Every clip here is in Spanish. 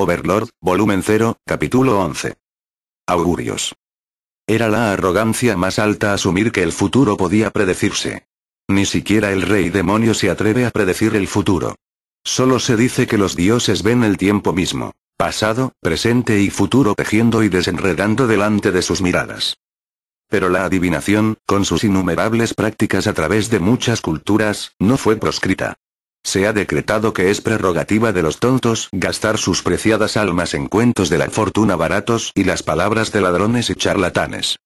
Overlord, volumen 0, capítulo 11. Augurios. Era la arrogancia más alta asumir que el futuro podía predecirse. Ni siquiera el rey demonio se atreve a predecir el futuro. Solo se dice que los dioses ven el tiempo mismo, pasado, presente y futuro tejiendo y desenredando delante de sus miradas. Pero la adivinación, con sus innumerables prácticas a través de muchas culturas, no fue proscrita. Se ha decretado que es prerrogativa de los tontos gastar sus preciadas almas en cuentos de la fortuna baratos y las palabras de ladrones y charlatanes.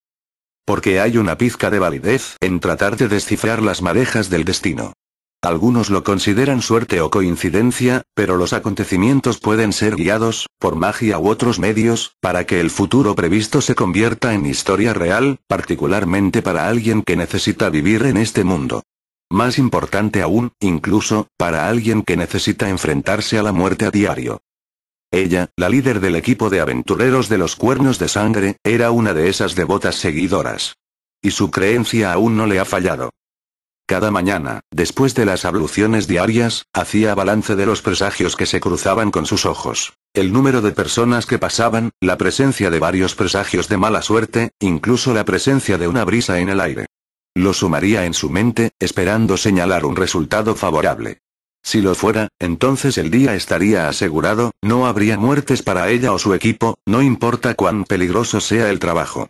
Porque hay una pizca de validez en tratar de descifrar las madejas del destino. Algunos lo consideran suerte o coincidencia, pero los acontecimientos pueden ser guiados, por magia u otros medios, para que el futuro previsto se convierta en historia real, particularmente para alguien que necesita vivir en este mundo. Más importante aún, incluso, para alguien que necesita enfrentarse a la muerte a diario. Ella, la líder del equipo de aventureros de los cuernos de sangre, era una de esas devotas seguidoras. Y su creencia aún no le ha fallado. Cada mañana, después de las abluciones diarias, hacía balance de los presagios que se cruzaban con sus ojos, el número de personas que pasaban, la presencia de varios presagios de mala suerte, incluso la presencia de una brisa en el aire. Lo sumaría en su mente, esperando señalar un resultado favorable. Si lo fuera, entonces el día estaría asegurado, no habría muertes para ella o su equipo, no importa cuán peligroso sea el trabajo.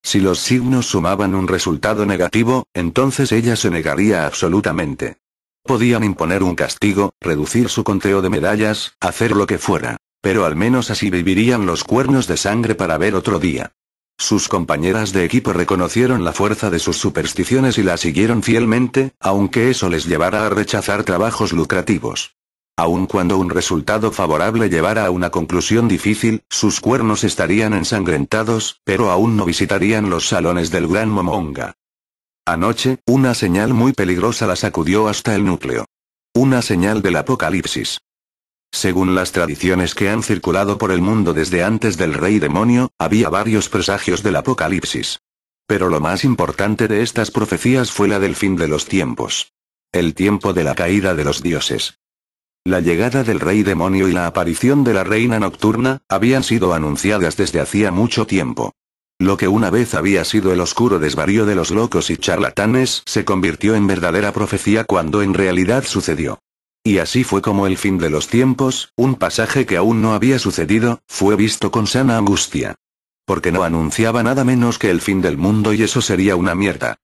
Si los signos sumaban un resultado negativo, entonces ella se negaría absolutamente. Podían imponer un castigo, reducir su conteo de medallas, hacer lo que fuera. Pero al menos así vivirían los cuernos de sangre para ver otro día. Sus compañeras de equipo reconocieron la fuerza de sus supersticiones y la siguieron fielmente, aunque eso les llevara a rechazar trabajos lucrativos. Aun cuando un resultado favorable llevara a una conclusión difícil, sus cuernos estarían ensangrentados, pero aún no visitarían los salones del Gran Momonga. Anoche, una señal muy peligrosa la sacudió hasta el núcleo. Una señal del apocalipsis. Según las tradiciones que han circulado por el mundo desde antes del rey demonio, había varios presagios del apocalipsis. Pero lo más importante de estas profecías fue la del fin de los tiempos. El tiempo de la caída de los dioses. La llegada del rey demonio y la aparición de la reina nocturna, habían sido anunciadas desde hacía mucho tiempo. Lo que una vez había sido el oscuro desvarío de los locos y charlatanes, se convirtió en verdadera profecía cuando en realidad sucedió. Y así fue como el fin de los tiempos, un pasaje que aún no había sucedido, fue visto con sana angustia. Porque no anunciaba nada menos que el fin del mundo y eso sería una mierda.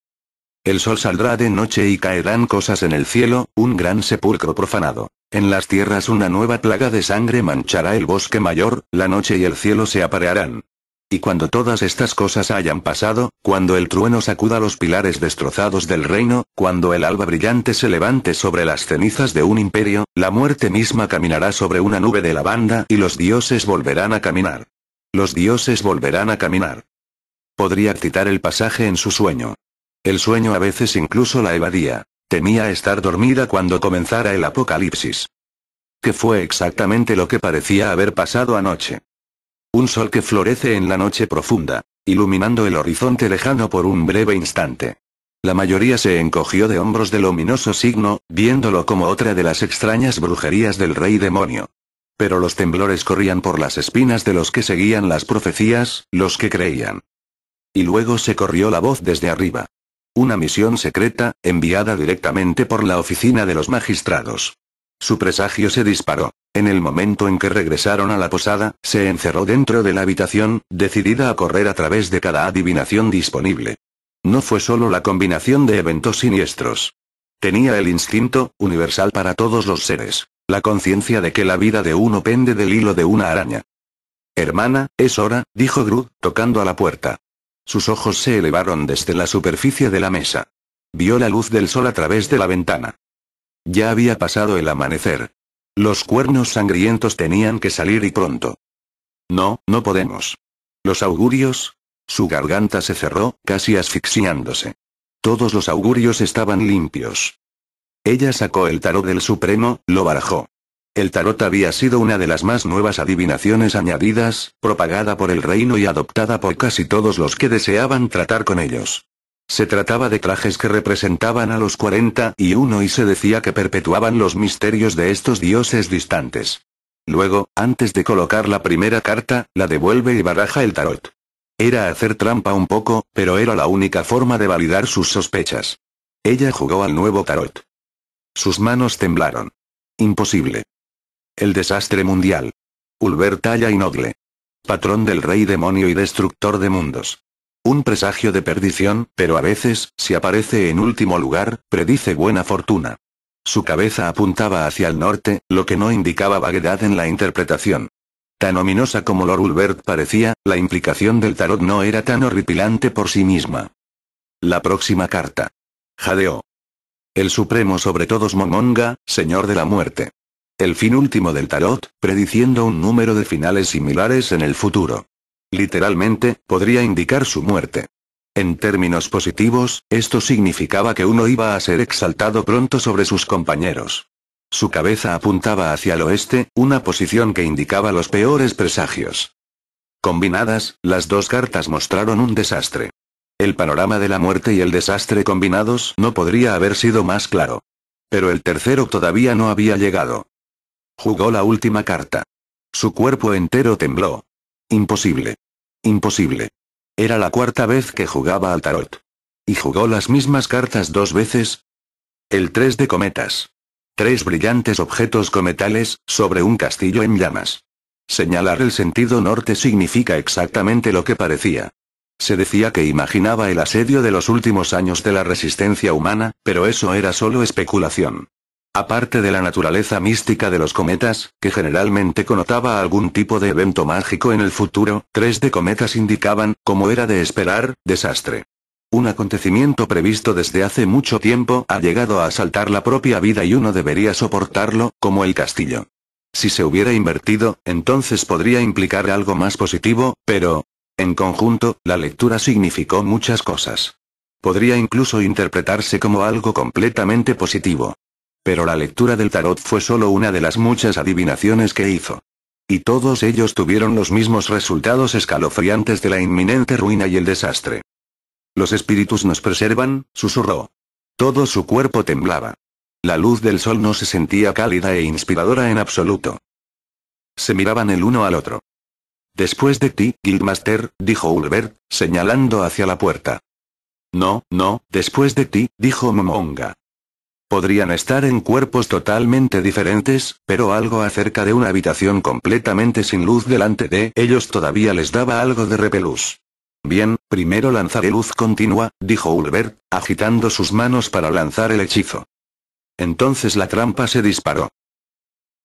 El sol saldrá de noche y caerán cosas en el cielo, un gran sepulcro profanado. En las tierras una nueva plaga de sangre manchará el bosque mayor, la noche y el cielo se aparearán. Y cuando todas estas cosas hayan pasado, cuando el trueno sacuda los pilares destrozados del reino, cuando el alba brillante se levante sobre las cenizas de un imperio, la muerte misma caminará sobre una nube de lavanda y los dioses volverán a caminar. Los dioses volverán a caminar. Podría citar el pasaje en su sueño. El sueño a veces incluso la evadía. Temía estar dormida cuando comenzara el apocalipsis. ¿Qué fue exactamente lo que parecía haber pasado anoche? Un sol que florece en la noche profunda, iluminando el horizonte lejano por un breve instante. La mayoría se encogió de hombros del ominoso signo, viéndolo como otra de las extrañas brujerías del rey demonio. Pero los temblores corrían por las espinas de los que seguían las profecías, los que creían. Y luego se corrió la voz desde arriba. Una misión secreta, enviada directamente por la oficina de los magistrados. Su presagio se disparó. En el momento en que regresaron a la posada, se encerró dentro de la habitación, decidida a correr a través de cada adivinación disponible. No fue solo la combinación de eventos siniestros. Tenía el instinto, universal para todos los seres. La conciencia de que la vida de uno pende del hilo de una araña. «Hermana, es hora», dijo Groot, tocando a la puerta. Sus ojos se elevaron desde la superficie de la mesa. Vio la luz del sol a través de la ventana. Ya había pasado el amanecer. Los cuernos sangrientos tenían que salir y pronto. No, no podemos. Los augurios. Su garganta se cerró, casi asfixiándose. Todos los augurios estaban limpios. Ella sacó el tarot del Supremo, lo barajó. El tarot había sido una de las más nuevas adivinaciones añadidas, propagada por el reino y adoptada por casi todos los que deseaban tratar con ellos. Se trataba de trajes que representaban a los 41 y se decía que perpetuaban los misterios de estos dioses distantes. Luego, antes de colocar la primera carta, la devuelve y baraja el tarot. Era hacer trampa un poco, pero era la única forma de validar sus sospechas. Ella jugó al nuevo tarot. Sus manos temblaron. Imposible. El desastre mundial. Ulver Talla y Nogle. Patrón del rey demonio y destructor de mundos. Un presagio de perdición, pero a veces, si aparece en último lugar, predice buena fortuna. Su cabeza apuntaba hacia el norte, lo que no indicaba vaguedad en la interpretación. Tan ominosa como Lord Ulbert parecía, la implicación del tarot no era tan horripilante por sí misma. La próxima carta. Jadeó. El supremo sobre todos Momonga, señor de la muerte. El fin último del tarot, prediciendo un número de finales similares en el futuro. Literalmente, podría indicar su muerte. En términos positivos, esto significaba que uno iba a ser exaltado pronto sobre sus compañeros. Su cabeza apuntaba hacia el oeste, una posición que indicaba los peores presagios. Combinadas, las dos cartas mostraron un desastre. El panorama de la muerte y el desastre combinados no podría haber sido más claro. Pero el tercero todavía no había llegado. Jugó la última carta. Su cuerpo entero tembló. Imposible. Imposible. Era la cuarta vez que jugaba al tarot. ¿Y jugó las mismas cartas dos veces? El 3 de cometas. 3 brillantes objetos cometales, sobre un castillo en llamas. Señalar el sentido norte significa exactamente lo que parecía. Se decía que imaginaba el asedio de los últimos años de la resistencia humana, pero eso era solo especulación. Aparte de la naturaleza mística de los cometas, que generalmente connotaba algún tipo de evento mágico en el futuro, 3 de cometas indicaban, como era de esperar, desastre. Un acontecimiento previsto desde hace mucho tiempo ha llegado a asaltar la propia vida y uno debería soportarlo, como el castillo. Si se hubiera invertido, entonces podría implicar algo más positivo, pero... En conjunto, la lectura significó muchas cosas. Podría incluso interpretarse como algo completamente positivo. Pero la lectura del tarot fue solo una de las muchas adivinaciones que hizo. Y todos ellos tuvieron los mismos resultados escalofriantes de la inminente ruina y el desastre. Los espíritus nos preservan, susurró. Todo su cuerpo temblaba. La luz del sol no se sentía cálida e inspiradora en absoluto. Se miraban el uno al otro. Después de ti, Guildmaster, dijo Ulbert, señalando hacia la puerta. No, después de ti, dijo Momonga. Podrían estar en cuerpos totalmente diferentes, pero algo acerca de una habitación completamente sin luz delante de ellos todavía les daba algo de repelús. Bien, primero lanzaré luz continua, dijo Ulbert, agitando sus manos para lanzar el hechizo. Entonces la trampa se disparó.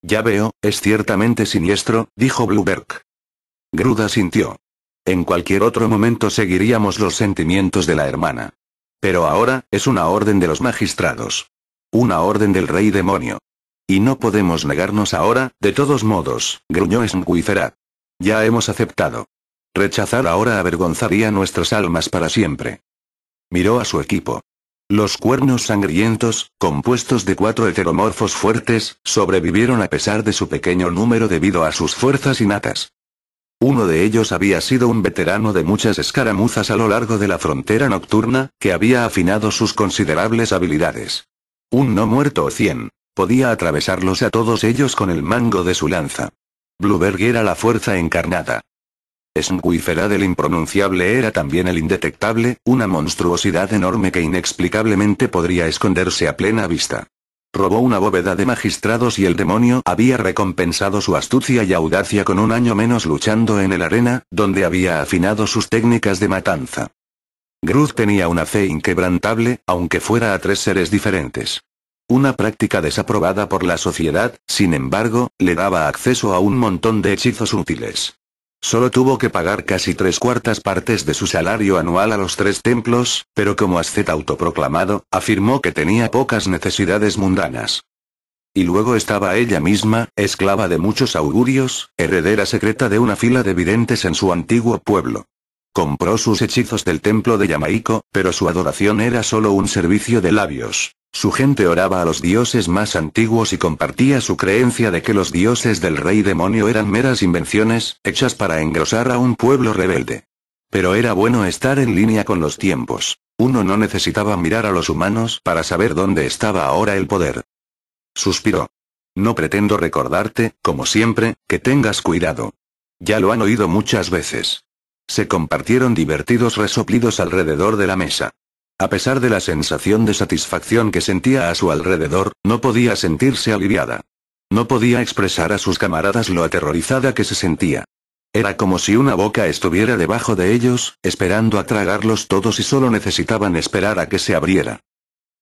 Ya veo, es ciertamente siniestro, dijo Blueberg. Gruda sintió. En cualquier otro momento seguiríamos los sentimientos de la hermana. Pero ahora, es una orden de los magistrados. Una orden del rey demonio. Y no podemos negarnos ahora, de todos modos, gruñó Sngüifera. Ya hemos aceptado. Rechazar ahora avergonzaría nuestras almas para siempre. Miró a su equipo. Los cuernos sangrientos, compuestos de 4 heteromorfos fuertes, sobrevivieron a pesar de su pequeño número debido a sus fuerzas innatas. Uno de ellos había sido un veterano de muchas escaramuzas a lo largo de la frontera nocturna, que había afinado sus considerables habilidades. Un no muerto o 100, podía atravesarlos a todos ellos con el mango de su lanza. Blueberg era la fuerza encarnada. Sngüifera del impronunciable era también el indetectable, una monstruosidad enorme que inexplicablemente podría esconderse a plena vista. Robó una bóveda de magistrados y el demonio había recompensado su astucia y audacia con un año menos luchando en el arena, donde había afinado sus técnicas de matanza. Grud tenía una fe inquebrantable, aunque fuera a 3 seres diferentes. Una práctica desaprobada por la sociedad, sin embargo, le daba acceso a un montón de hechizos útiles. Solo tuvo que pagar casi 3/4 partes de su salario anual a los 3 templos, pero como asceta autoproclamado, afirmó que tenía pocas necesidades mundanas. Y luego estaba ella misma, esclava de muchos augurios, heredera secreta de una fila de videntes en su antiguo pueblo. Compró sus hechizos del templo de Yamaiko, pero su adoración era solo un servicio de labios. Su gente oraba a los dioses más antiguos y compartía su creencia de que los dioses del rey demonio eran meras invenciones, hechas para engrosar a un pueblo rebelde. Pero era bueno estar en línea con los tiempos. Uno no necesitaba mirar a los humanos para saber dónde estaba ahora el poder. Suspiró. No pretendo recordarte, como siempre, que tengas cuidado. Ya lo han oído muchas veces. Se compartieron divertidos resoplidos alrededor de la mesa. A pesar de la sensación de satisfacción que sentía a su alrededor, no podía sentirse aliviada. No podía expresar a sus camaradas lo aterrorizada que se sentía. Era como si una boca estuviera debajo de ellos, esperando a tragarlos todos y solo necesitaban esperar a que se abriera.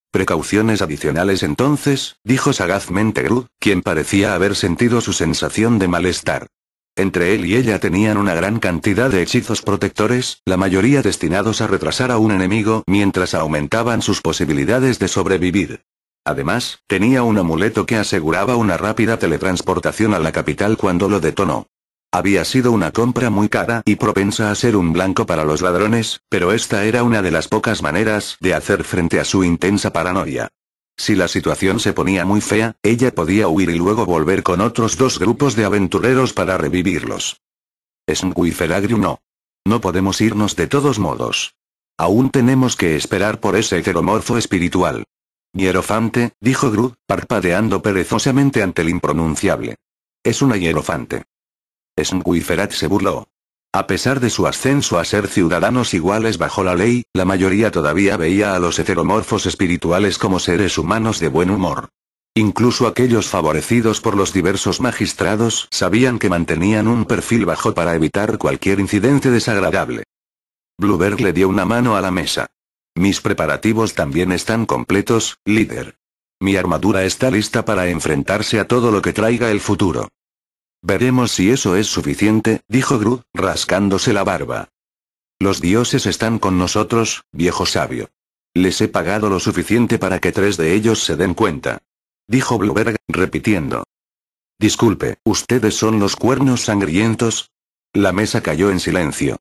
Precauciones adicionales entonces, dijo sagazmente Groot, quien parecía haber sentido su sensación de malestar. Entre él y ella tenían una gran cantidad de hechizos protectores, la mayoría destinados a retrasar a un enemigo mientras aumentaban sus posibilidades de sobrevivir. Además, tenía un amuleto que aseguraba una rápida teletransportación a la capital cuando lo detonó. Había sido una compra muy cara y propensa a ser un blanco para los ladrones, pero esta era una de las pocas maneras de hacer frente a su intensa paranoia. Si la situación se ponía muy fea, ella podía huir y luego volver con otros 2 grupos de aventureros para revivirlos. Squifferagrium no. No podemos irnos de todos modos. Aún tenemos que esperar por ese heteromorfo espiritual. Hierofante, dijo Groot, parpadeando perezosamente ante el impronunciable. Es una hierofante. Squifferat se burló. A pesar de su ascenso a ser ciudadanos iguales bajo la ley, la mayoría todavía veía a los heteromorfos espirituales como seres humanos de buen humor. Incluso aquellos favorecidos por los diversos magistrados sabían que mantenían un perfil bajo para evitar cualquier incidente desagradable. Blueberg le dio una mano a la mesa. Mis preparativos también están completos, líder. Mi armadura está lista para enfrentarse a todo lo que traiga el futuro. Veremos si eso es suficiente, dijo Groot, rascándose la barba. Los dioses están con nosotros, viejo sabio. Les he pagado lo suficiente para que 3 de ellos se den cuenta. Dijo Blueberg, repitiendo. Disculpe, ¿ustedes son los cuernos sangrientos? La mesa cayó en silencio.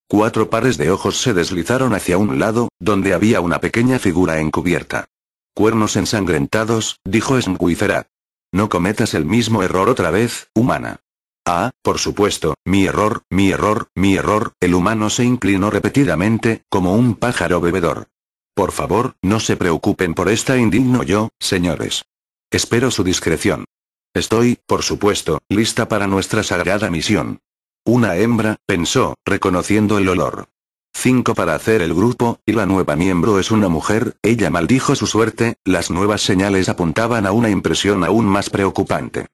4 pares de ojos se deslizaron hacia un lado, donde había una pequeña figura encubierta. Cuernos ensangrentados, dijo Squifferat. No cometas el mismo error otra vez, humana. Ah, por supuesto, mi error, mi error, mi error. El humano se inclinó repetidamente, como un pájaro bebedor. Por favor, no se preocupen por esta indigno yo, señores. Espero su discreción. Estoy, por supuesto, lista para nuestra sagrada misión. Una hembra, pensó, reconociendo el olor. 5 para hacer el grupo, y la nueva miembro es una mujer, ella maldijo su suerte, las nuevas señales apuntaban a una impresión aún más preocupante.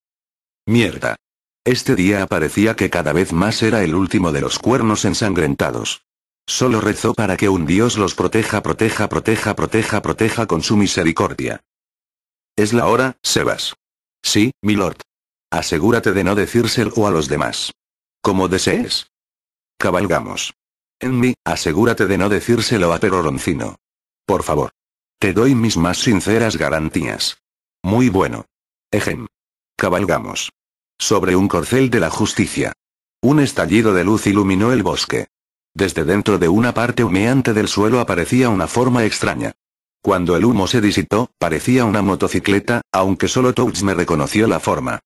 Mierda. Este día parecía que cada vez más era el último de los cuernos ensangrentados. Solo rezó para que un dios los proteja con su misericordia. Es la hora, Sebas. Sí, milord. Asegúrate de no decírselo a los demás. Como desees. Cabalgamos. Enmi, asegúrate de no decírselo a Peroroncino. Por favor. Te doy mis más sinceras garantías. Muy bueno. Ejem. Cabalgamos. Sobre un corcel de la justicia. Un estallido de luz iluminó el bosque. Desde dentro de una parte humeante del suelo aparecía una forma extraña. Cuando el humo se disipó, parecía una motocicleta, aunque solo Touchme reconoció la forma.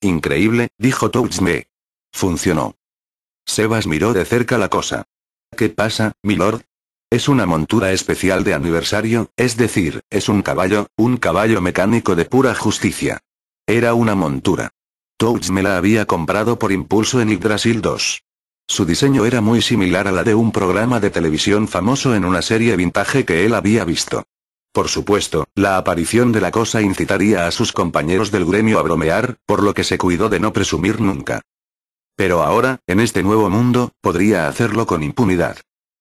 Increíble, dijo Touchme. Funcionó. Sebas miró de cerca la cosa. ¿Qué pasa, milord? Es una montura especial de aniversario, es decir, es un caballo mecánico de pura justicia. Era una montura. Touch me la había comprado por impulso en Yggdrasil 2. Su diseño era muy similar a la de un programa de televisión famoso en una serie vintage que él había visto. Por supuesto, la aparición de la cosa incitaría a sus compañeros del gremio a bromear, por lo que se cuidó de no presumir nunca. Pero ahora, en este nuevo mundo, podría hacerlo con impunidad.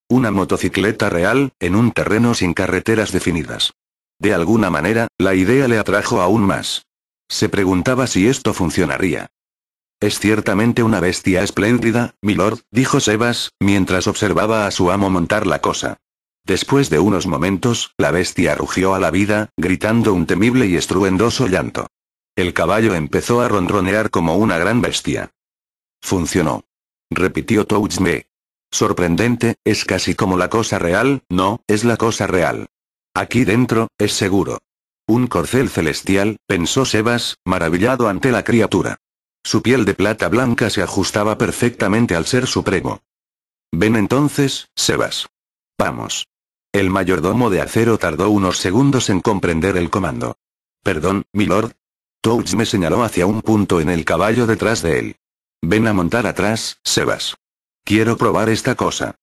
Una motocicleta real, en un terreno sin carreteras definidas. De alguna manera, la idea le atrajo aún más. Se preguntaba si esto funcionaría. Es ciertamente una bestia espléndida, milord, dijo Sebas, mientras observaba a su amo montar la cosa. Después de unos momentos, la bestia rugió a la vida, gritando un temible y estruendoso llanto. El caballo empezó a ronronear como una gran bestia. Funcionó. Repitió Touchme. Sorprendente, es casi como la cosa real, no, es la cosa real. Aquí dentro, es seguro. Un corcel celestial, pensó Sebas, maravillado ante la criatura. Su piel de plata blanca se ajustaba perfectamente al ser supremo. Ven entonces, Sebas. Vamos. El mayordomo de acero tardó unos segundos en comprender el comando. Perdón, milord. Touch me señaló hacia un punto en el caballo detrás de él. Ven a montar atrás, Sebas. Quiero probar esta cosa.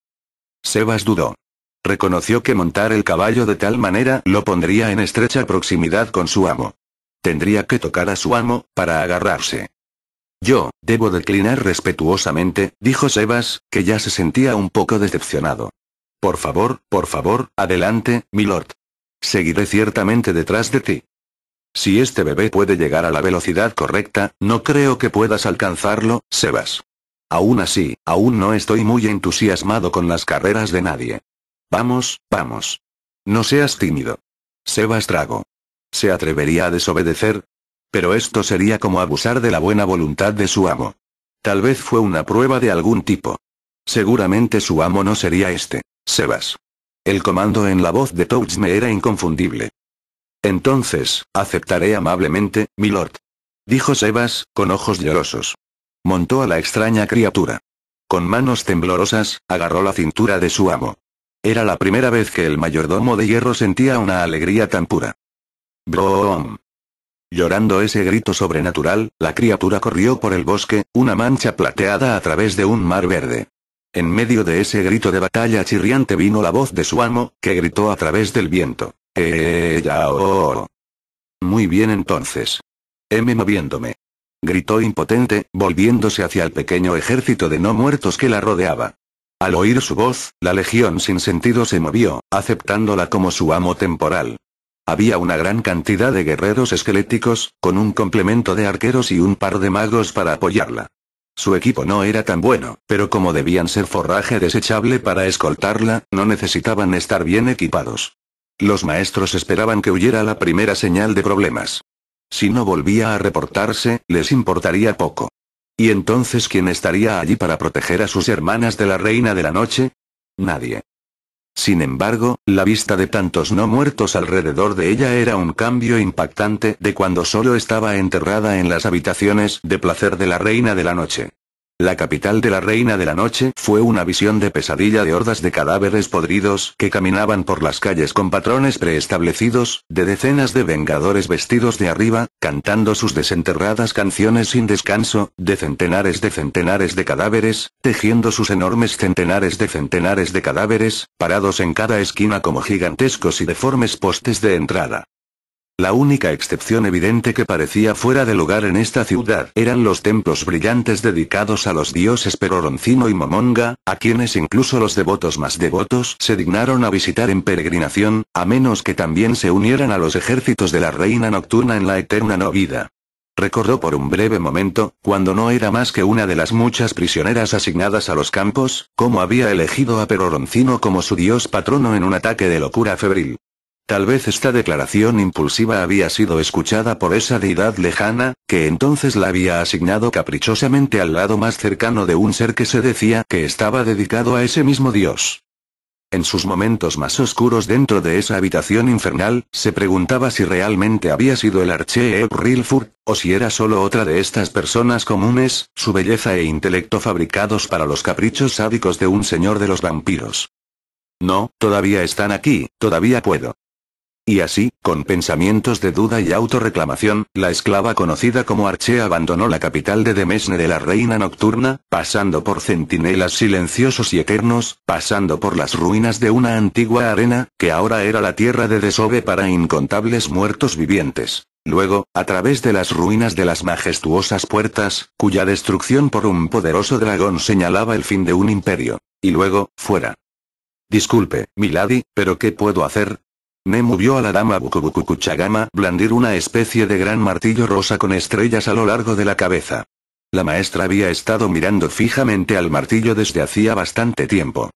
Sebas dudó. Reconoció que montar el caballo de tal manera lo pondría en estrecha proximidad con su amo. Tendría que tocar a su amo, para agarrarse. Yo, debo declinar respetuosamente, dijo Sebas, que ya se sentía un poco decepcionado. Por favor, adelante, milord. Seguiré ciertamente detrás de ti. Si este bebé puede llegar a la velocidad correcta, no creo que puedas alcanzarlo, Sebas. Aún así, aún no estoy muy entusiasmado con las carreras de nadie. Vamos, vamos. No seas tímido. Sebas tragó. ¿Se atrevería a desobedecer? Pero esto sería como abusar de la buena voluntad de su amo. Tal vez fue una prueba de algún tipo. Seguramente su amo no sería Sebas. El comando en la voz de Touch me era inconfundible. Entonces, aceptaré amablemente, milord. Dijo Sebas, con ojos llorosos. Montó a la extraña criatura. Con manos temblorosas, agarró la cintura de su amo. Era la primera vez que el mayordomo de hierro sentía una alegría tan pura. ¡Brom! Llorando ese grito sobrenatural, la criatura corrió por el bosque, una mancha plateada a través de un mar verde. En medio de ese grito de batalla chirriante vino la voz de su amo, que gritó a través del viento. Ya, oh. Muy bien entonces. Moviéndome. Gritó impotente, volviéndose hacia el pequeño ejército de no muertos que la rodeaba. Al oír su voz, la legión sin sentido se movió, aceptándola como su amo temporal. Había una gran cantidad de guerreros esqueléticos, con un complemento de arqueros y un par de magos para apoyarla. Su equipo no era tan bueno, pero como debían ser forraje desechable para escoltarla, no necesitaban estar bien equipados. Los maestros esperaban que huyera la primera señal de problemas. Si no volvía a reportarse, les importaría poco. ¿Y entonces quién estaría allí para proteger a sus hermanas de la Reina de la Noche? Nadie. Sin embargo, la vista de tantos no muertos alrededor de ella era un cambio impactante de cuando solo estaba enterrada en las habitaciones de placer de la Reina de la Noche. La capital de la Reina de la Noche fue una visión de pesadilla de hordas de cadáveres podridos que caminaban por las calles con patrones preestablecidos, de decenas de vengadores vestidos de arriba, cantando sus desenterradas canciones sin descanso, de centenares de cadáveres, tejiendo sus enormes centenares de cadáveres, parados en cada esquina como gigantescos y deformes postes de entrada. La única excepción evidente que parecía fuera de lugar en esta ciudad eran los templos brillantes dedicados a los dioses Peroroncino y Momonga, a quienes incluso los devotos más devotos se dignaron a visitar en peregrinación, a menos que también se unieran a los ejércitos de la Reina Nocturna en la eterna no vida. Recordó por un breve momento, cuando no era más que una de las muchas prisioneras asignadas a los campos, cómo había elegido a Peroroncino como su dios patrono en un ataque de locura febril. Tal vez esta declaración impulsiva había sido escuchada por esa deidad lejana, que entonces la había asignado caprichosamente al lado más cercano de un ser que se decía que estaba dedicado a ese mismo dios. En sus momentos más oscuros dentro de esa habitación infernal, se preguntaba si realmente había sido el Archie Rilford, o si era solo otra de estas personas comunes, su belleza e intelecto fabricados para los caprichos sádicos de un señor de los vampiros. No, todavía están aquí, todavía puedo. Y así, con pensamientos de duda y autorreclamación, la esclava conocida como Archie abandonó la capital de Demesne de la Reina Nocturna, pasando por centinelas silenciosos y eternos, pasando por las ruinas de una antigua arena, que ahora era la tierra de desove para incontables muertos vivientes. Luego, a través de las ruinas de las majestuosas puertas, cuya destrucción por un poderoso dragón señalaba el fin de un imperio. Y luego, fuera. Disculpe, milady, pero ¿qué puedo hacer? Nemu vio a la dama Bukubukukuchagama blandir una especie de gran martillo rosa con estrellas a lo largo de la cabeza. La maestra había estado mirando fijamente al martillo desde hacía bastante tiempo.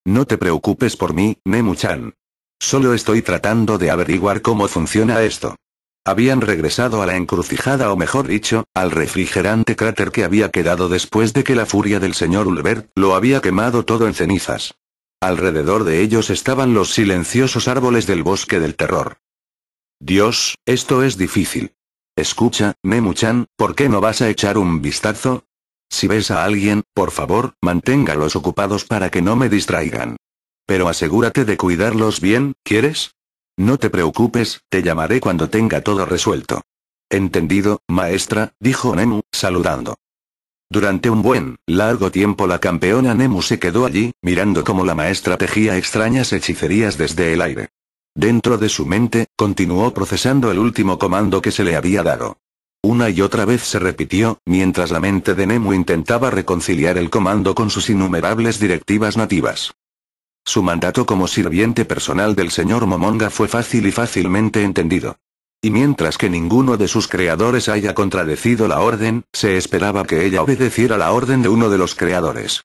No te preocupes por mí, Nemu-chan. Solo estoy tratando de averiguar cómo funciona esto. Habían regresado a la encrucijada o mejor dicho, al refrigerante cráter que había quedado después de que la furia del señor Ulbert lo había quemado todo en cenizas. Alrededor de ellos estaban los silenciosos árboles del bosque del terror. Dios, esto es difícil. Escucha, Nemu-chan, ¿por qué no vas a echar un vistazo? Si ves a alguien, por favor, manténgalos ocupados para que no me distraigan. Pero asegúrate de cuidarlos bien, ¿quieres? No te preocupes, te llamaré cuando tenga todo resuelto. Entendido, maestra, dijo Nemu, saludando. Durante un largo tiempo la campeona Nemu se quedó allí, mirando cómo la maestra tejía extrañas hechicerías desde el aire. Dentro de su mente, continuó procesando el último comando que se le había dado. Una y otra vez se repitió, mientras la mente de Nemu intentaba reconciliar el comando con sus innumerables directivas nativas. Su mandato como sirviente personal del señor Momonga fue fácil y fácilmente entendido. Y mientras que ninguno de sus creadores haya contradecido la orden, se esperaba que ella obedeciera la orden de uno de los creadores.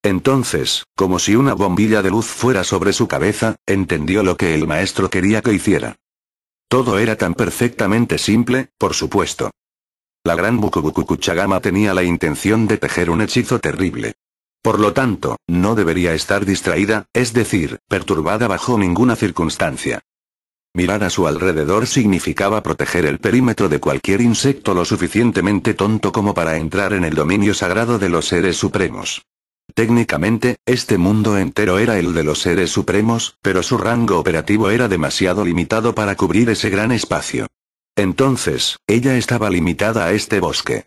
Entonces, como si una bombilla de luz fuera sobre su cabeza, entendió lo que el maestro quería que hiciera. Todo era tan perfectamente simple, por supuesto. La gran Bukubukukuchagama tenía la intención de tejer un hechizo terrible. Por lo tanto, no debería estar distraída, es decir, perturbada bajo ninguna circunstancia. Mirar a su alrededor significaba proteger el perímetro de cualquier insecto lo suficientemente tonto como para entrar en el dominio sagrado de los seres supremos. Técnicamente, este mundo entero era el de los seres supremos, pero su rango operativo era demasiado limitado para cubrir ese gran espacio. Entonces, ella estaba limitada a este bosque.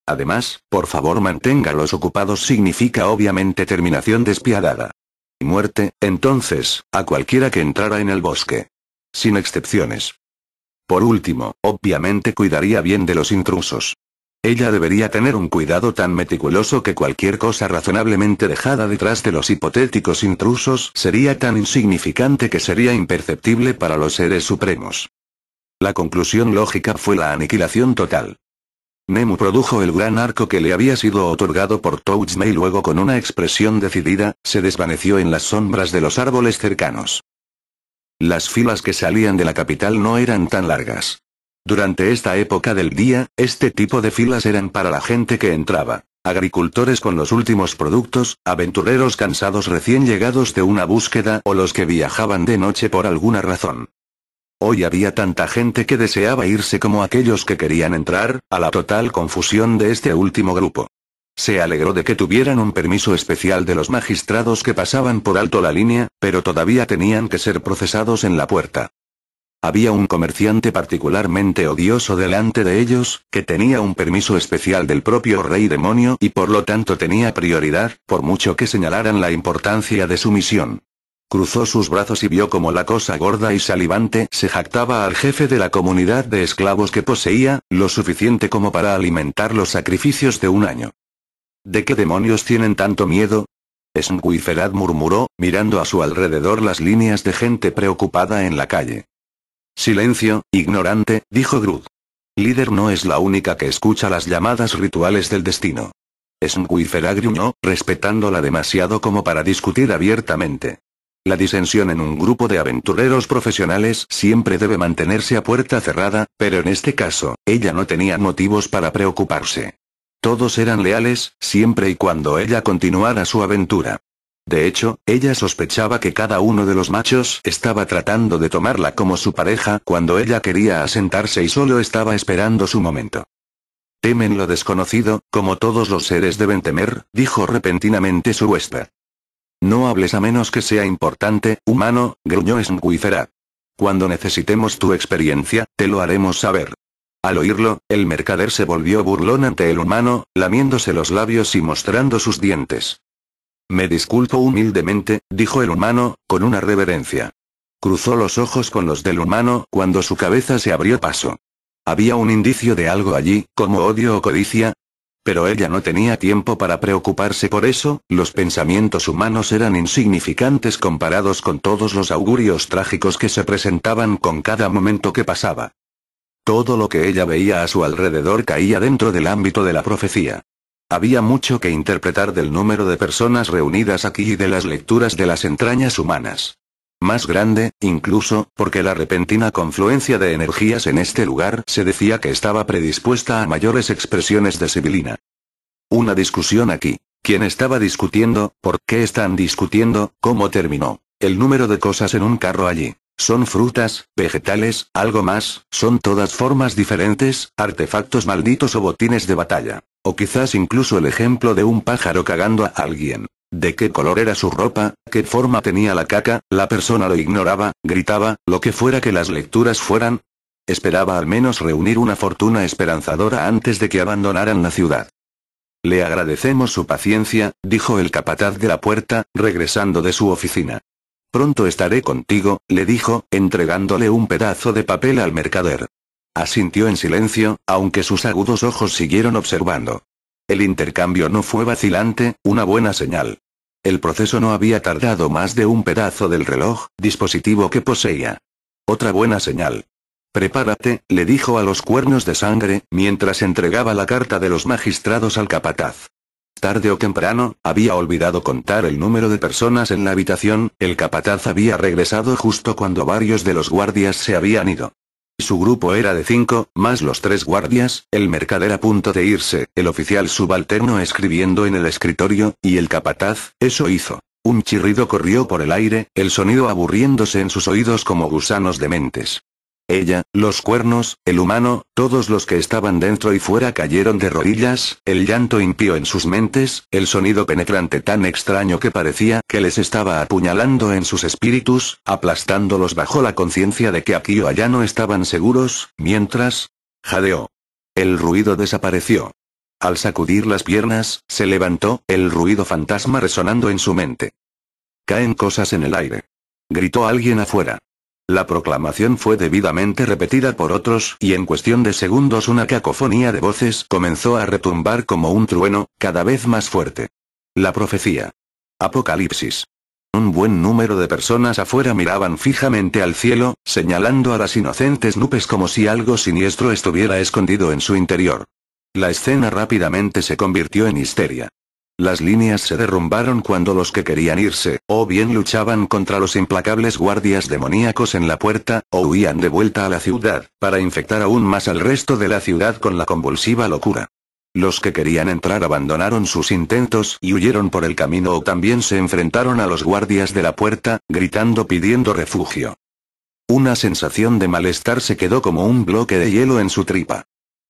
Además, por favor manténgalos ocupados significa obviamente terminación despiadada. Y muerte, entonces, a cualquiera que entrara en el bosque. Sin excepciones. Por último, obviamente cuidaría bien de los intrusos. Ella debería tener un cuidado tan meticuloso que cualquier cosa razonablemente dejada detrás de los hipotéticos intrusos sería tan insignificante que sería imperceptible para los seres supremos. La conclusión lógica fue la aniquilación total. Nemu produjo el gran arco que le había sido otorgado por Touchme y luego con una expresión decidida, se desvaneció en las sombras de los árboles cercanos. Las filas que salían de la capital no eran tan largas. Durante esta época del día, este tipo de filas eran para la gente que entraba, agricultores con los últimos productos, aventureros cansados recién llegados de una búsqueda o los que viajaban de noche por alguna razón. Hoy había tanta gente que deseaba irse como aquellos que querían entrar, a la total confusión de este último grupo. Se alegró de que tuvieran un permiso especial de los magistrados que pasaban por alto la línea, pero todavía tenían que ser procesados en la puerta. Había un comerciante particularmente odioso delante de ellos, que tenía un permiso especial del propio rey demonio y por lo tanto tenía prioridad, por mucho que señalaran la importancia de su misión. Cruzó sus brazos y vio como la cosa gorda y salivante se jactaba al jefe de la comunidad de esclavos que poseía, lo suficiente como para alimentar los sacrificios de un año. ¿De qué demonios tienen tanto miedo? Squifferat murmuró, mirando a su alrededor las líneas de gente preocupada en la calle. Silencio, ignorante, dijo Groot. Líder no es la única que escucha las llamadas rituales del destino. Squifferat gruñó, respetándola demasiado como para discutir abiertamente. La disensión en un grupo de aventureros profesionales siempre debe mantenerse a puerta cerrada, pero en este caso, ella no tenía motivos para preocuparse. Todos eran leales, siempre y cuando ella continuara su aventura. De hecho, ella sospechaba que cada uno de los machos estaba tratando de tomarla como su pareja cuando ella quería asentarse y solo estaba esperando su momento. Temen lo desconocido, como todos los seres deben temer, dijo repentinamente su huésped. No hables a menos que sea importante, humano, gruñó Squifferat. Cuando necesitemos tu experiencia, te lo haremos saber. Al oírlo, el mercader se volvió burlón ante el humano, lamiéndose los labios y mostrando sus dientes. Me disculpo humildemente, dijo el humano, con una reverencia. Cruzó los ojos con los del humano cuando su cabeza se abrió paso. Había un indicio de algo allí, como odio o codicia. Pero ella no tenía tiempo para preocuparse por eso, los pensamientos humanos eran insignificantes comparados con todos los augurios trágicos que se presentaban con cada momento que pasaba. Todo lo que ella veía a su alrededor caía dentro del ámbito de la profecía. Había mucho que interpretar del número de personas reunidas aquí y de las lecturas de las entrañas humanas. Más grande, incluso, porque la repentina confluencia de energías en este lugar se decía que estaba predispuesta a mayores expresiones de sibilina. Una discusión aquí. ¿Quién estaba discutiendo? ¿Por qué están discutiendo? ¿Cómo terminó? El número de cosas en un carro allí. ¿Son frutas, vegetales, algo más? ¿Son todas formas diferentes, artefactos malditos o botines de batalla? O quizás incluso el ejemplo de un pájaro cagando a alguien. ¿De qué color era su ropa? ¿Qué forma tenía la caca? La persona lo ignoraba, gritaba, lo que fuera que las lecturas fueran. Esperaba al menos reunir una fortuna esperanzadora antes de que abandonaran la ciudad. Le agradecemos su paciencia, dijo el capataz de la puerta, regresando de su oficina. Pronto estaré contigo, le dijo, entregándole un pedazo de papel al mercader. Asintió en silencio, aunque sus agudos ojos siguieron observando. El intercambio no fue vacilante, una buena señal. El proceso no había tardado más de un pedazo del reloj, dispositivo que poseía. Otra buena señal. Prepárate, le dijo a los cuernos de sangre, mientras entregaba la carta de los magistrados al capataz. Tarde o temprano, había olvidado contar el número de personas en la habitación, el capataz había regresado justo cuando varios de los guardias se habían ido. Su grupo era de 5, más los 3 guardias, el mercader a punto de irse, el oficial subalterno escribiendo en el escritorio, y el capataz, eso hizo. Un chirrido corrió por el aire, el sonido aburriéndose en sus oídos como gusanos dementes. Ella, los cuernos, el humano, todos los que estaban dentro y fuera cayeron de rodillas, el llanto impío en sus mentes, el sonido penetrante tan extraño que parecía que les estaba apuñalando en sus espíritus, aplastándolos bajo la conciencia de que aquí o allá no estaban seguros, mientras... jadeó. El ruido desapareció. Al sacudir las piernas, se levantó, el ruido fantasma resonando en su mente. Caen cosas en el aire. Gritó alguien afuera. La proclamación fue debidamente repetida por otros, y en cuestión de segundos una cacofonía de voces comenzó a retumbar como un trueno, cada vez más fuerte. La profecía. Apocalipsis. Un buen número de personas afuera miraban fijamente al cielo, señalando a las inocentes nubes como si algo siniestro estuviera escondido en su interior. La escena rápidamente se convirtió en histeria. Las líneas se derrumbaron cuando los que querían irse, o bien luchaban contra los implacables guardias demoníacos en la puerta, o huían de vuelta a la ciudad, para infectar aún más al resto de la ciudad con la convulsiva locura. Los que querían entrar abandonaron sus intentos y huyeron por el camino o también se enfrentaron a los guardias de la puerta, gritando pidiendo refugio. Una sensación de malestar se quedó como un bloque de hielo en su tripa.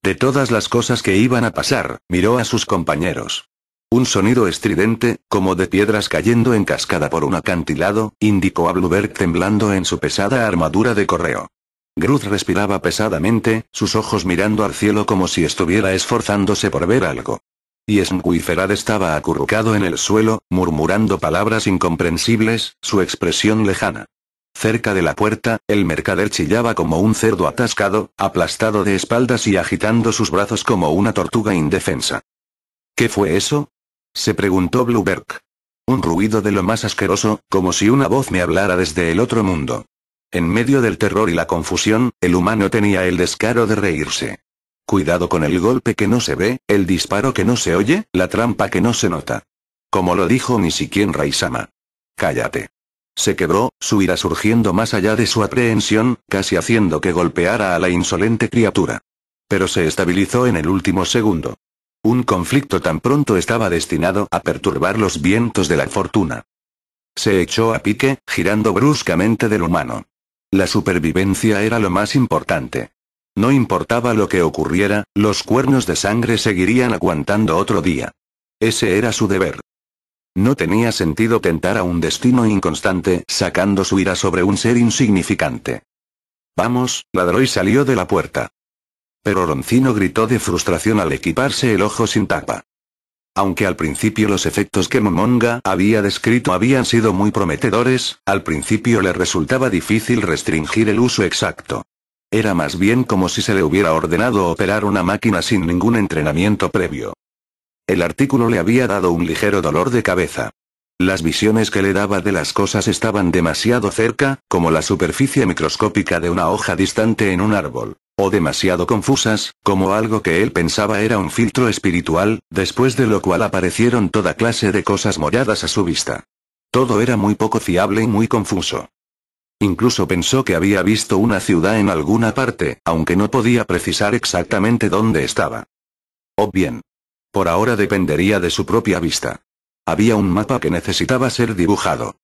De todas las cosas que iban a pasar, miró a sus compañeros. Un sonido estridente, como de piedras cayendo en cascada por un acantilado, indicó a Blueberg temblando en su pesada armadura de correo. Groot respiraba pesadamente, sus ojos mirando al cielo como si estuviera esforzándose por ver algo. Y Squifferad estaba acurrucado en el suelo, murmurando palabras incomprensibles, su expresión lejana. Cerca de la puerta, el mercader chillaba como un cerdo atascado, aplastado de espaldas y agitando sus brazos como una tortuga indefensa. ¿Qué fue eso?, se preguntó Blueberg. Un ruido de lo más asqueroso, como si una voz me hablara desde el otro mundo. En medio del terror y la confusión, el humano tenía el descaro de reírse. Cuidado con el golpe que no se ve, el disparo que no se oye, la trampa que no se nota. Como lo dijo Nishikien Raisama. Cállate. Se quebró, su ira surgiendo más allá de su aprehensión, casi haciendo que golpeara a la insolente criatura. Pero se estabilizó en el último segundo. Un conflicto tan pronto estaba destinado a perturbar los vientos de la fortuna. Se echó a pique, girando bruscamente del humano. La supervivencia era lo más importante. No importaba lo que ocurriera, los cuernos de sangre seguirían aguantando otro día. Ese era su deber. No tenía sentido tentar a un destino inconstante, sacando su ira sobre un ser insignificante. Vamos, ladró y salió de la puerta. Pero Roncino gritó de frustración al equiparse el ojo sin tapa. Aunque al principio los efectos que Momonga había descrito habían sido muy prometedores, al principio le resultaba difícil restringir el uso exacto. Era más bien como si se le hubiera ordenado operar una máquina sin ningún entrenamiento previo. El artículo le había dado un ligero dolor de cabeza. Las visiones que le daba de las cosas estaban demasiado cerca, como la superficie microscópica de una hoja distante en un árbol. O demasiado confusas, como algo que él pensaba era un filtro espiritual, después de lo cual aparecieron toda clase de cosas molladas a su vista. Todo era muy poco fiable y muy confuso. Incluso pensó que había visto una ciudad en alguna parte, aunque no podía precisar exactamente dónde estaba. O bien. Por ahora dependería de su propia vista. Había un mapa que necesitaba ser dibujado.